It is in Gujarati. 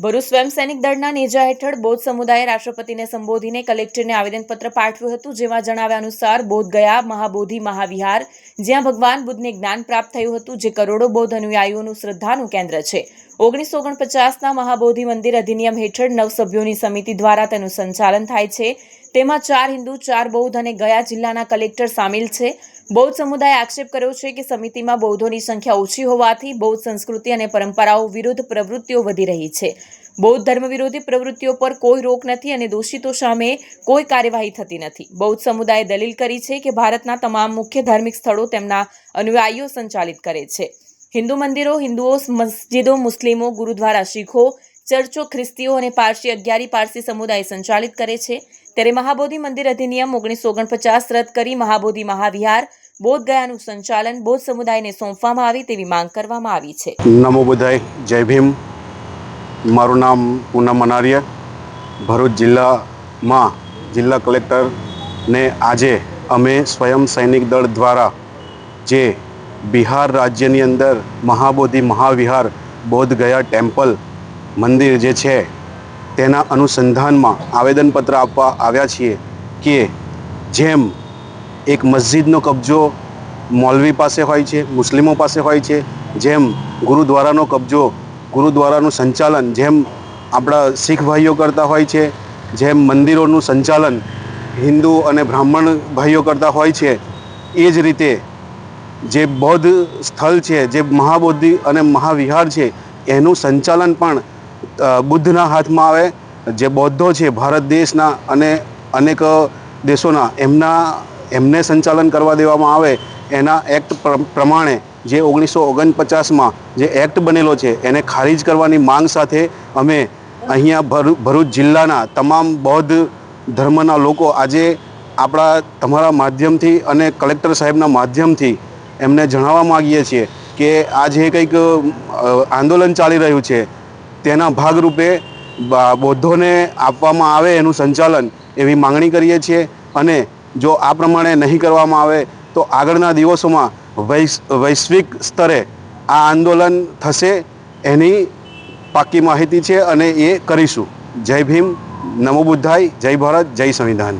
ભરૂચ સ્વયં સૈનિક દળના નેજા હેઠળ બૌદ્ધ સમુદાયે રાષ્ટ્રપતિને સંબોધીને કલેક્ટરને આવેદનપત્ર પાઠવ્યું હતું, જેમાં જણાવ્યા અનુસાર બોધ ગયા મહાબોધિ મહાવિહાર, જ્યાં ભગવાન બુદ્ધને જ્ઞાન પ્રાપ્ત થયું હતું, જે કરોડો બૌદ્ધ અનુયાયીઓનું શ્રદ્ધાનું કેન્દ્ર છે. 1949ના મહાબોધિ મંદિર અધિનિયમ હેઠળ 9 સભ્યોની સમિતિ દ્વારા તેનું સંચાલન થાય છે. તેમાં 4 હિન્દુ, 4 બૌદ્ધ અને ગયા જિલ્લાના કલેક્ટર સામેલ છે. બૌદ્ધ સમુદાયે આક્ષેપ કર્યો છે કે સમિતિમાં બૌદ્ધોની સંખ્યા ઓછી હોવાથી બૌદ્ધ સંસ્કૃતિ અને પરંપરાઓ વિરુદ્ધ પ્રવૃત્તિઓ વધી રહી છે. બૌદ્ધ ધર્મ વિરોધી પ્રવૃત્તિઓ પર કોઈ રોક નથી અને દોષિતો સામે કોઈ કાર્યવાહી થતી નથી. બૌદ્ધ સમુદાયે દલીલ કરી છે કે ભારતના તમામ મુખ્ય ધાર્મિક સ્થળો તેમના અનુયાયીઓ સંચાલિત કરે છે. હિન્દુ મંદિરો, હિન્દુઓ, મસ્જિદો, મુસ્લિમો, ગુરુદ્વારા શીખો, ચર્ચો ખ્રિસ્તીઓ અને પારસી અગિયારી પારસી સમુદાય સંચાલિત કરે છે. ત્યારે મહાબોધિ મંદિર અધિનિયમ 1949 રદ કરી મહાબોધિ મહાવિહાર બોધ ગયાનું સંચાલન બૌદ્ધ સમુદાયને સોંપવામાં આવે તેવી માંગ કરવામાં આવી છે. નમો બુદ્ધાય, જય ભીમ. મારું નામ પૂનમ મનારિયા. ભરૂચ જિલ્લામાં જિલ્લા કલેક્ટરને આજે અમે સ્વયં સૈનિક દળ દ્વારા જે બિહાર રાજ્યની અંદર મહાબોધિ મહાવિહાર બોધ ગયા ટેમ્પલ મંદિર જે છે તેના અનુસંધાનમાં આવેદનપત્ર આપવા આવ્યા છીએ કે જેમ એક મસ્જિદનો કબજો મૌલવી પાસે હોય છે, મુસ્લિમો પાસે હોય છે, જેમ ગુરુદ્વારાનો કબજો, ગુરુદ્વારાનું સંચાલન જેમ આપણા શીખ ભાઈઓ કરતા હોય છે, જેમ મંદિરોનું સંચાલન હિન્દુ અને બ્રાહ્મણ ભાઈઓ કરતા હોય છે, એ જ રીતે જે બૌદ્ધ સ્થળ છે, જે મહાબોધિ અને મહાવિહાર છે, એનું સંચાલન પણ બુદ્ધના હાથમાં આવે. જે બૌદ્ધો છે ભારત દેશના અને અનેક દેશોના એમને સંચાલન કરવા દેવામાં આવે એના એક્ટ પ્રમાણે જે 1949માં જે એક્ટ બનેલો છે એને ખારીજ કરવાની માંગ સાથે અમે અહીંયા ભરૂચ જિલ્લાના તમામ બૌદ્ધ ધર્મના લોકો આજે તમારા માધ્યમથી અને કલેક્ટર સાહેબના માધ્યમથી એમને જણાવવા માગીએ છીએ કે આ જે કંઈક આંદોલન ચાલી રહ્યું છે તેના ભાગરૂપે બૌદ્ધોને આપવામાં આવે એનું સંચાલન એવી માંગણી કરીએ છીએ. અને જો આ પ્રમાણે નહીં કરવામાં આવે તો આગળના દિવસોમાં વૈશ્વિક સ્તરે આ આંદોલન થશે એની પાક્કી માહિતી છે અને એ કરીશું. જય ભીમ, નમો બુદ્ધાય, જય ભારત, જય સંવિધાન.